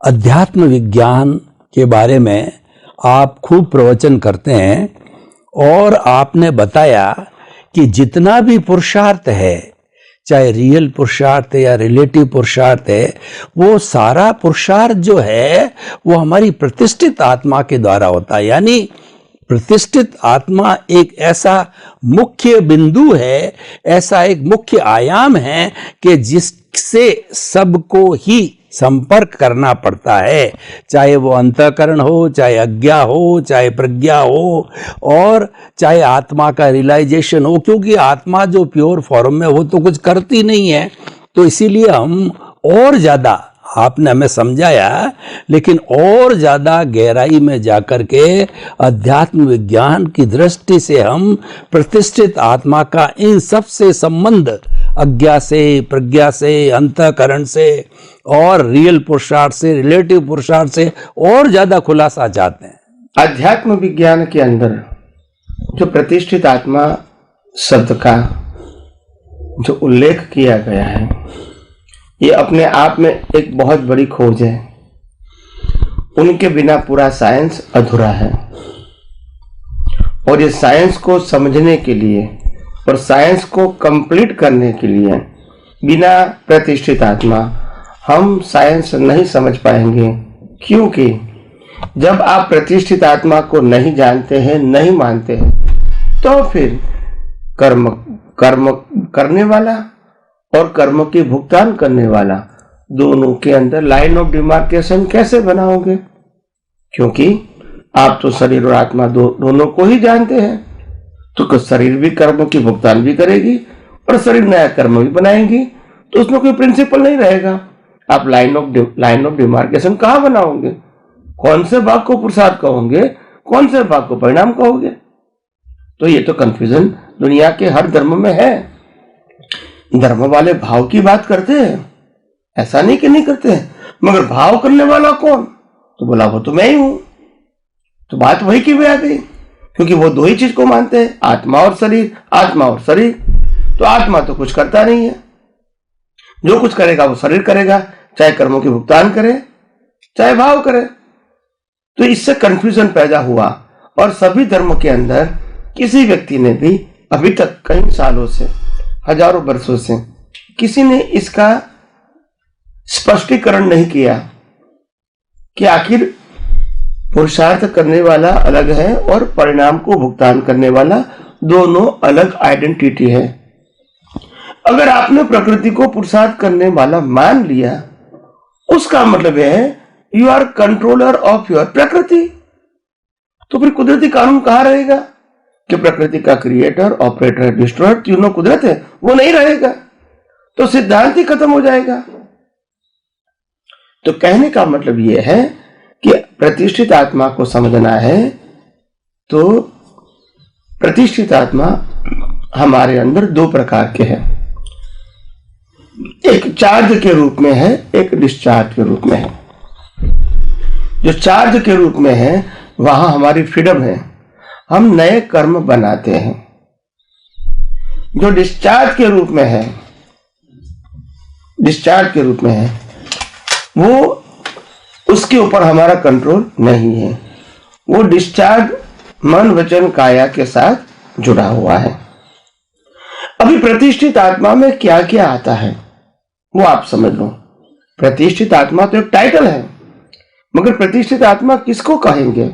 अध्यात्म विज्ञान के बारे में आप खूब प्रवचन करते हैं और आपने बताया कि जितना भी पुरुषार्थ है, चाहे रियल पुरुषार्थ है या रिलेटिव पुरुषार्थ है, वो सारा पुरुषार्थ जो है वो हमारी प्रतिष्ठित आत्मा के द्वारा होता है। यानी प्रतिष्ठित आत्मा एक ऐसा मुख्य बिंदु है, ऐसा एक मुख्य आयाम है कि जिससे सबको ही संपर्क करना पड़ता है, चाहे वो अंतःकरण हो, चाहे अज्ञा हो, चाहे प्रज्ञा हो, और चाहे आत्मा का रियलाइजेशन हो, क्योंकि आत्मा जो प्योर फॉर्म में वो तो कुछ करती नहीं है। तो इसीलिए हम और ज्यादा, आपने हमें समझाया, लेकिन और ज्यादा गहराई में जाकर के अध्यात्म विज्ञान की दृष्टि से हम प्रतिष्ठित आत्मा का इन सब से संबंध, अज्ञा से, प्रज्ञा से, अंतःकरण से और रियल पुरुषार्थ से, रिलेटिव पुरुषार्थ से और ज्यादा खुलासा चाहते हैं। अध्यात्म विज्ञान के अंदर जो प्रतिष्ठित आत्मा शब्द का जो उल्लेख किया गया है, ये अपने आप में एक बहुत बड़ी खोज है। उनके बिना पूरा साइंस अधूरा है, और ये साइंस को समझने के लिए और साइंस को कंप्लीट करने के लिए बिना प्रतिष्ठित आत्मा हम साइंस नहीं समझ पाएंगे। क्योंकि जब आप प्रतिष्ठित आत्मा को नहीं जानते हैं, नहीं मानते हैं, तो फिर कर्म करने वाला और कर्म की भुगतान करने वाला, दोनों के अंदर लाइन ऑफ डिमार्केशन कैसे बनाओगे? क्योंकि आप तो शरीर और आत्मा दोनों को ही जानते हैं। तो शरीर भी कर्म की भुगतान भी करेगी और शरीर नया कर्म भी बनाएगी, तो उसमें कोई प्रिंसिपल नहीं रहेगा। आप लाइन ऑफ डिमार्केशन कहाँ बनाओगे? कौन से भाग को पुरुषार्थ कहोगे, कौन से भाग को परिणाम कहोगे? तो ये तो कंफ्यूजन दुनिया के हर धर्म में है। धर्म वाले भाव की बात करते हैं, ऐसा नहीं कि नहीं करते हैं, मगर भाव करने वाला कौन? तो बोला वो तो मैं ही हूं। तो बात वही की आ गई, क्योंकि वो दो ही चीज को मानते हैं, आत्मा और शरीर, आत्मा और शरीर। तो आत्मा तो कुछ करता नहीं है, जो कुछ करेगा वो शरीर करेगा, चाहे कर्मों की भुगतान करे चाहे भाव करे। तो इससे कंफ्यूजन पैदा हुआ, और सभी धर्म के अंदर किसी व्यक्ति ने भी अभी तक कई सालों से, हजारों वर्षों से किसी ने इसका स्पष्टीकरण नहीं किया कि आखिर पुरुषार्थ करने वाला अलग है और परिणाम को भुगतान करने वाला दोनों अलग आइडेंटिटी है। अगर आपने प्रकृति को पुरुषार्थ करने वाला मान लिया, उसका मतलब है you are controller of your प्रकृति। तो फिर कुदरती कानून कहां रहेगा कि प्रकृति का क्रिएटर, ऑपरेटर, डिस्ट्रॉयर तीनों कुदरत है? वो नहीं रहेगा, तो सिद्धांत ही खत्म हो जाएगा। तो कहने का मतलब यह है कि प्रतिष्ठित आत्मा को समझना है, तो प्रतिष्ठित आत्मा हमारे अंदर दो प्रकार के हैं। एक चार्ज के रूप में है, एक डिस्चार्ज के रूप में है। जो चार्ज के रूप में है वहां हमारी फ्रीडम है, हम नए कर्म बनाते हैं। जो डिस्चार्ज के रूप में है, वो उसके ऊपर हमारा कंट्रोल नहीं है। वो डिस्चार्ज मन, वचन, काया के साथ जुड़ा हुआ है। अभी प्रतिष्ठित आत्मा में क्या क्या आता है वो आप समझ लो। प्रतिष्ठित आत्मा तो एक टाइटल है, मगर प्रतिष्ठित आत्मा किसको कहेंगे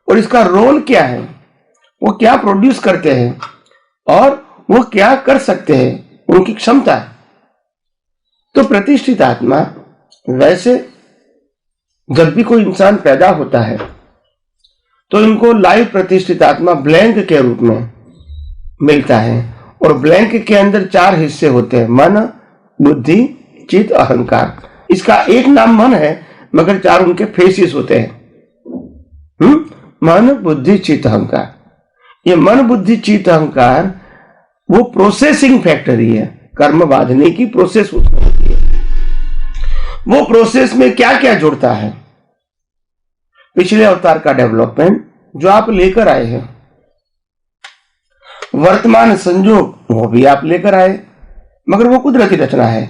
और इसका रोल क्या है, वो क्या प्रोड्यूस करते हैं और वो क्या कर सकते हैं, उनकी क्षमता। तो प्रतिष्ठित आत्मा, वैसे जब भी कोई इंसान पैदा होता है तो इनको लाइव प्रतिष्ठित आत्मा ब्लैंक के रूप में मिलता है, और ब्लैंक के अंदर 4 हिस्से होते हैं, मन, बुद्धि, चित्त, अहंकार। इसका एक नाम मन है, मगर 4 उनके फेसेस होते हैं। मन, बुद्धि, चित्त, अहंकार। ये मन, बुद्धि, चित्त, अहंकार वो प्रोसेसिंग फैक्टरी है, कर्म बांधने की प्रोसेस होती है। वो प्रोसेस में क्या क्या जुड़ता है? पिछले अवतार का डेवलपमेंट जो आप लेकर आए हैं, वर्तमान संजोग वो भी आप लेकर आए, मगर वो कुदरती रचना है।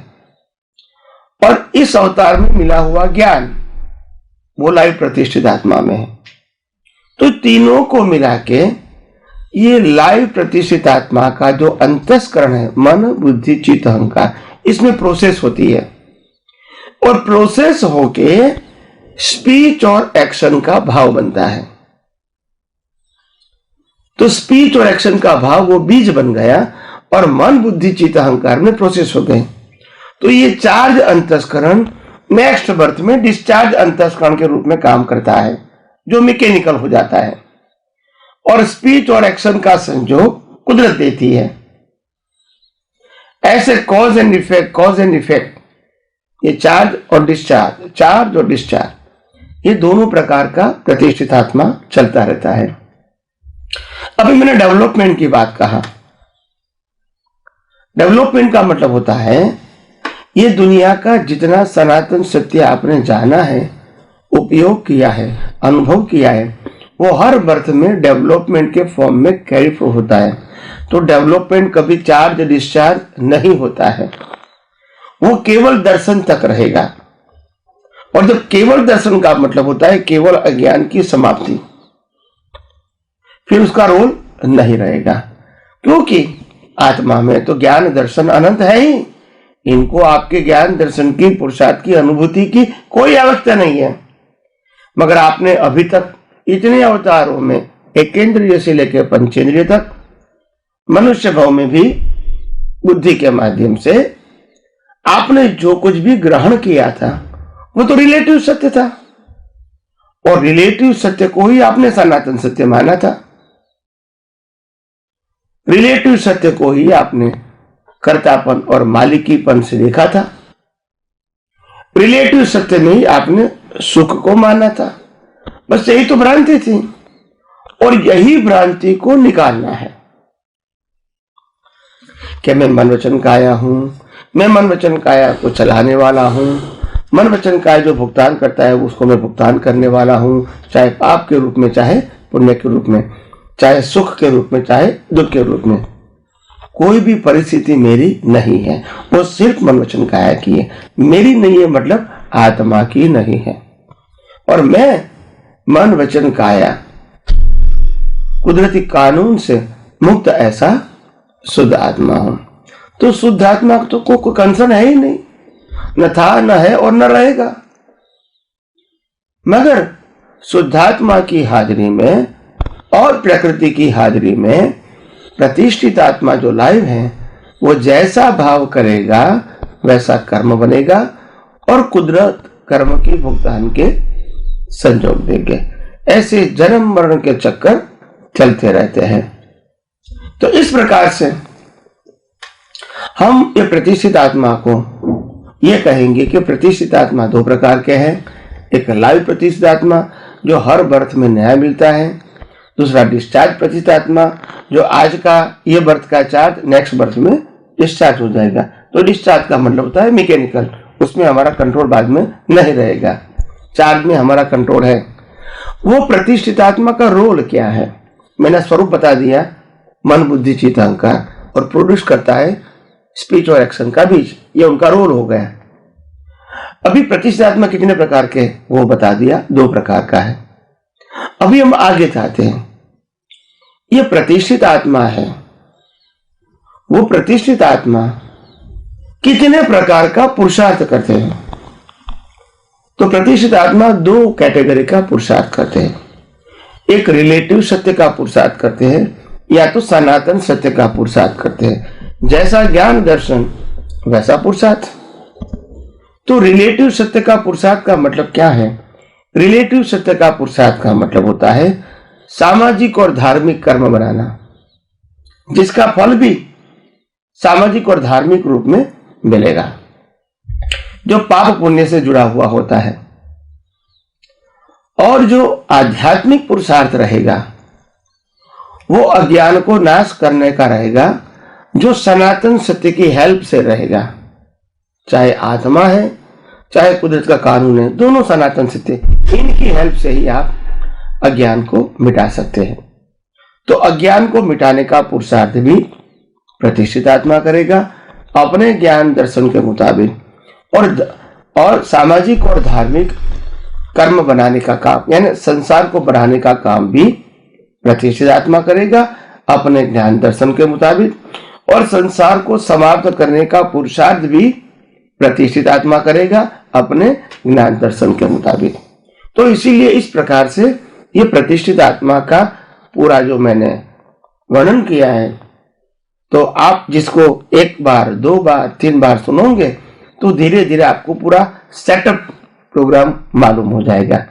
और इस अवतार में मिला हुआ ज्ञान वो लाइव प्रतिष्ठित आत्मा में है। तो तीनों को मिला के ये लाइव प्रतिष्ठित आत्मा का जो अंतस्करण है, मन बुद्धि चित्त अहंकार, इसमें प्रोसेस होती है और प्रोसेस होके स्पीच और एक्शन का भाव बनता है। तो स्पीच और एक्शन का भाव वो बीज बन गया और मन बुद्धि चित्त अहंकार में प्रोसेस हो गए। तो ये चार्ज अंतस्करण नेक्स्ट बर्थ में डिस्चार्ज अंतस्करण के रूप में काम करता है, जो मैकेनिकल हो जाता है। और स्पीच और एक्शन का संयोग कुदरत देती है। ऐसे कॉज एंड इफेक्ट, ये चार्ज और डिस्चार्ज, ये दोनों प्रकार का प्रतिष्ठित आत्मा चलता रहता है। अभी मैंने डेवलपमेंट की बात कहा। डेवलपमेंट का मतलब होता है ये दुनिया का जितना सनातन सत्य आपने जाना है, उपयोग किया है, अनुभव किया है, वो हर बर्थ में डेवलपमेंट के फॉर्म में कैरी फॉरवर्ड होता है। तो डेवलपमेंट कभी चार्ज डिस्चार्ज नहीं होता है, वो केवल दर्शन तक रहेगा। और जब केवल दर्शन का मतलब होता है केवल अज्ञान की समाप्ति, फिर उसका रोल नहीं रहेगा, क्योंकि आत्मा में तो ज्ञान दर्शन अनंत है ही। इनको आपके ज्ञान दर्शन की पुरुषार्थ की अनुभूति की कोई आवश्यकता नहीं है। मगर आपने अभी तक इतने अवतारों में एकेंद्रिय से लेकर पंचेंद्रिय तक मनुष्य भाव में भी बुद्धि के माध्यम से आपने जो कुछ भी ग्रहण किया था वो तो रिलेटिव सत्य था, और रिलेटिव सत्य को ही आपने सनातन सत्य माना था। रिलेटिव सत्य को ही आपने कर्तापन और मालिकीपन से देखा था। रिलेटिव सत्य में ही आपने सुख को माना था। बस यही तो भ्रांति थी, और यही भ्रांति को निकालना है कि मैं मन वचन काया हूं, मैं मन वचन काया को चलाने वाला हूं, मन वचन काया जो भुगतान करता है उसको मैं भुगतान करने वाला हूं, चाहे पाप के रूप में, चाहे पुण्य के रूप में, चाहे सुख के रूप में, चाहे दुख के रूप में। कोई भी परिस्थिति मेरी नहीं है, वो सिर्फ मन वचन काया की है। मेरी नहीं है मतलब आत्मा की नहीं है। और मैं मन वचन काया कुदरती कानून से मुक्त ऐसा शुद्ध आत्मा हूं। तो शुद्ध आत्मा तो कोई कंसर्न है ही नहीं, न था, न है और न रहेगा। मगर शुद्धात्मा की हाजिरी में और प्रकृति की हाजिरी में प्रतिष्ठित आत्मा जो लाइव है, वो जैसा भाव करेगा वैसा कर्म बनेगा, और कुदरत कर्म की भुगतान के संजोग देंगे। ऐसे जन्म मरण के चक्कर चलते रहते हैं। तो इस प्रकार से हम ये प्रतिष्ठित आत्मा को ये कहेंगे कि प्रतिष्ठित आत्मा दो प्रकार के हैं। एक लाइव प्रतिष्ठित आत्मा जो हर बर्थ में न्याय मिलता है, दूसरा डिस्चार्ज प्रतिष्ठित आत्मा जो आज का ये बर्थ का चार्ज नेक्स्ट बर्थ में डिस्चार्ज हो जाएगा। तो डिस्चार्ज का मतलब होता है मैकेनिकल, उसमें हमारा कंट्रोल बाद में नहीं रहेगा, चार्ज में हमारा कंट्रोल है। वो प्रतिष्ठित आत्मा का रोल क्या है मैंने स्वरूप बता दिया, मन बुद्धि चित्त अहंकार, और प्रोड्यूस करता है स्पीच और एक्शन का बीज, ये उनका रोल हो गया। अभी प्रतिष्ठित आत्मा कितने प्रकार के वो बता दिया, दो प्रकार का है। अभी हम आगे चाहते हैं, ये प्रतिष्ठित आत्मा है, वो प्रतिष्ठित आत्मा कितने प्रकार का पुरुषार्थ करते हैं। तो प्रतिष्ठित आत्मा दो कैटेगरी का पुरुषार्थ करते हैं। एक रिलेटिव सत्य का पुरुषार्थ करते हैं, या तो सनातन सत्य का पुरुषार्थ करते हैं। जैसा ज्ञान दर्शन वैसा पुरुषार्थ। तो रिलेटिव सत्य का पुरुषार्थ का मतलब क्या है? रिलेटिव सत्य का पुरुषार्थ का मतलब होता है सामाजिक और धार्मिक कर्म बनाना, जिसका फल भी सामाजिक और धार्मिक रूप में मिलेगा, जो पाप पुण्य से जुड़ा हुआ होता है। और जो आध्यात्मिक पुरुषार्थ रहेगा वो अज्ञान को नाश करने का रहेगा, जो सनातन सत्य की हेल्प से रहेगा। चाहे आत्मा है चाहे कुदरत का कानून है, दोनों सनातन सत्य, इनकी हेल्प से ही आप अज्ञान को मिटा सकते हैं। तो अज्ञान को मिटाने का पुरुषार्थ भी प्रतिष्ठित आत्मा करेगा अपने ज्ञान दर्शन के मुताबिक, और सामाजिक और धार्मिक कर्म बनाने का काम यानी संसार को बढ़ाने का काम भी प्रतिष्ठित आत्मा करेगा अपने ज्ञान दर्शन के मुताबिक, और संसार को समाप्त करने का पुरुषार्थ भी प्रतिष्ठित आत्मा करेगा अपने ज्ञान दर्शन के मुताबिक। तो इसीलिए इस प्रकार से ये प्रतिष्ठित आत्मा का पूरा जो मैंने वर्णन किया है, तो आप जिसको एक बार, दो बार, तीन बार सुनोगे तो धीरे धीरे आपको पूरा सेटअप प्रोग्राम मालूम हो जाएगा।